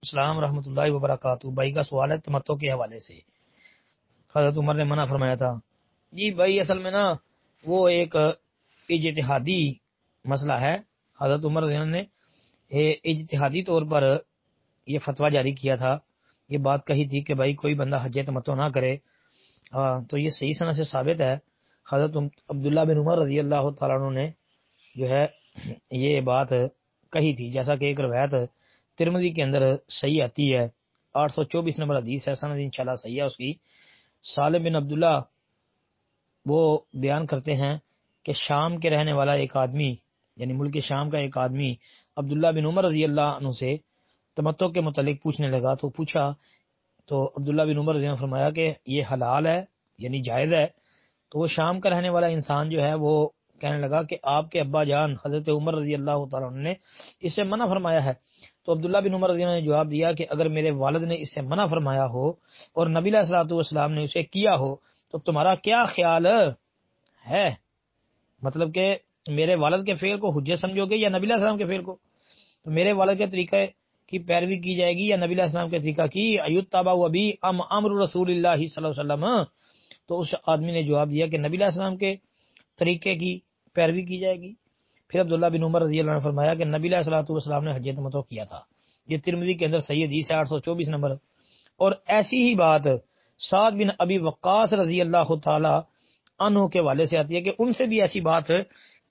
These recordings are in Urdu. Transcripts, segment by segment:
السلام رحمۃ اللہ وبرکاتہ۔ بھائی کا سوال ہے تمتع کے حوالے سے، حضرت عمر نے منع فرمایا تھا۔ جی بھائی اصل میں نا وہ ایک اجتہادی مسئلہ ہے۔ حضرت عمر رضی اللہ عنہ نے اجتہادی طور پر یہ فتویٰ جاری کیا تھا، یہ بات کہی تھی کہ بھائی کوئی بندہ حج تمتع نہ کرے، تو یہ صحیح سند سے ثابت ہے۔ حضرت عبداللہ بن عمر رضی اللہ تعالیٰ عنہ نے جو ہے یہ بات کہی تھی، جیسا کہ ایک روایت ترمذی کے اندر صحیح آتی ہے، 824 نمبر حدیث ہے، سند انشاءاللہ صحیح ہے اس کی۔ سالم بن عبداللہ وہ بیان کرتے ہیں کہ شام کے رہنے والا ایک آدمی، یعنی ملک شام کا ایک آدمی عبداللہ بن عمر رضی اللہ عنہ سے تمتع کے متعلق پوچھنے لگا، تو پوچھا تو عبداللہ بن عمر رضی اللہ عنہ نے فرمایا کہ یہ حلال ہے، یعنی جائز ہے۔ تو وہ شام کا رہنے والا انسان جو ہے وہ کہنے لگا کہ آپ کے ابا جان حضرت عمر رضی اللہ تعالیٰ عنہ نے اس سے منع فرمایا ہے۔ تو عبداللہ بن عمر رضی اللہ عنہ نے جواب دیا کہ اگر میرے والد نے اس سے منع فرمایا ہو اور نبی علیہ الصلوۃ والسلام نے اسے کیا ہو تو تمہارا کیا خیال ہے؟ مطلب کہ میرے والد کے فعل کو حجت سمجھو گے یا نبی علیہ السلام کے فعل کو؟ تو میرے والد کے طریقے کی پیروی کی جائے گی یا نبی علیہ السلام کے طریقہ کی؟ ایتبع ابی ام امر رسول اللہ صلی اللہ علیہ وسلم؟ تو اس آدمی نے جواب دیا کہ نبی علیہ السلام کے طریقے کی پیروی کی جائے گی۔ پھر عبداللہ بن عمر رضی اللہ عنہ نے فرمایا کہ نبی علیہ الصلوۃ والسلام نے حج تمتع کیا تھا۔ یہ ترمذی کے اندر صحیح حدیث ہے، 824 نمبر۔ اور ایسی ہی بات سعد بن ابی وقاص رضی اللہ تعالی عنہ کے والے سے آتی ہے کہ ان سے بھی ایسی بات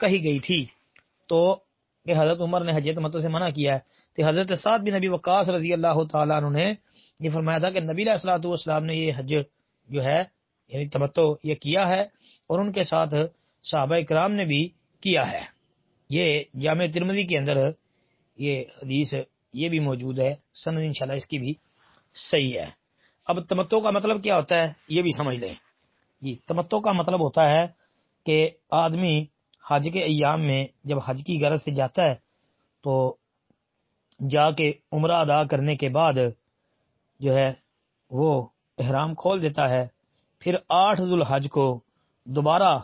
کہی گئی تھی، تو کہ حضرت عمر نے حج تمتع سے منع کیا ہے۔ تو حضرت سعد بن ابی وقاص رضی اللہ تعالی عنہ نے یہ فرمایا تھا کہ نبی علیہ الصلوۃ والسلام نے یہ حج جو ہے یعنی تمتع یہ کیا ہے، اور ان کے ساتھ صحابہ کرام نے بھی کیا ہے۔ یہ جامع ترمذی کے اندر یہ حدیث یہ بھی موجود ہے، سند انشاءاللہ اس کی بھی صحیح ہے۔ اب تمتع کا مطلب کیا ہوتا ہے یہ بھی سمجھ لیں۔ جی تمتع کا مطلب ہوتا ہے کہ آدمی حج کے ایام میں جب حج کی غرض سے جاتا ہے تو جا کے عمرہ ادا کرنے کے بعد جو ہے وہ احرام کھول دیتا ہے، پھر 8 ذو الحج کو دوبارہ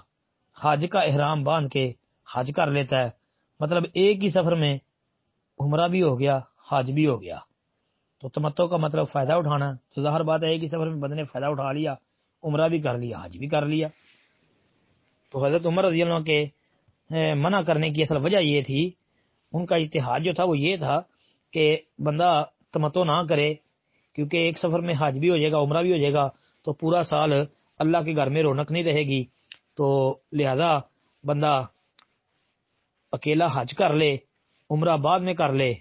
حج کا احرام باندھ کے حج کر لیتا ہے۔ مطلب ایک ہی سفر میں عمرہ بھی ہو گیا، حج بھی ہو گیا۔ تو تمتع کا مطلب فائدہ اٹھانا، تو ظاہر بات ہے ایک ہی سفر میں بندے نے فائدہ اٹھا لیا، عمرہ بھی کر لیا، حج بھی کر لیا۔ تو حضرت عمر رضی اللہ عنہ کے منع کرنے کی اصل وجہ یہ تھی، ان کا اجتہاد جو تھا وہ یہ تھا کہ بندہ تمتع نہ کرے، کیونکہ ایک سفر میں حج بھی ہو جائے گا، عمرہ بھی ہو جائے گا، تو پورا سال اللہ کے گھر میں رونق نہیں رہے گی۔ تو لہذا بندہ اکیلا حج کر لے، عمرہ بعد میں کر لے،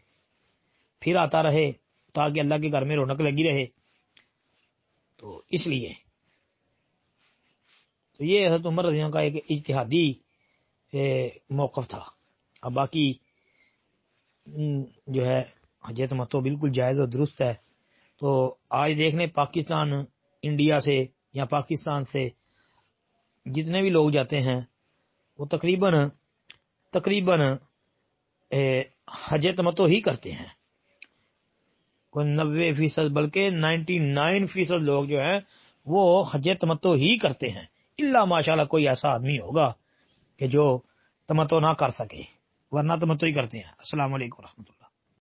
پھر آتا رہے، تاکہ اللہ کے گھر میں رونق لگی رہے۔ تو اس لیے تو یہ حضرت عمر رضی اللہ عنہ کا ایک اجتہادی موقف تھا۔ اب باقی جو ہے حج تمتع بالکل جائز اور درست ہے۔ تو آج دیکھ لیں پاکستان، انڈیا سے یا پاکستان سے جتنے بھی لوگ جاتے ہیں وہ تقریباً حج تمتع ہی کرتے ہیں۔ کوئی 90% بلکہ 99% لوگ جو ہیں وہ حج تمتع ہی کرتے ہیں، الا ماشاءاللہ کوئی ایسا آدمی ہوگا کہ جو تمتع نہ کر سکے، ورنہ تمتع ہی کرتے ہیں۔ السلام علیکم ورحمۃ اللہ۔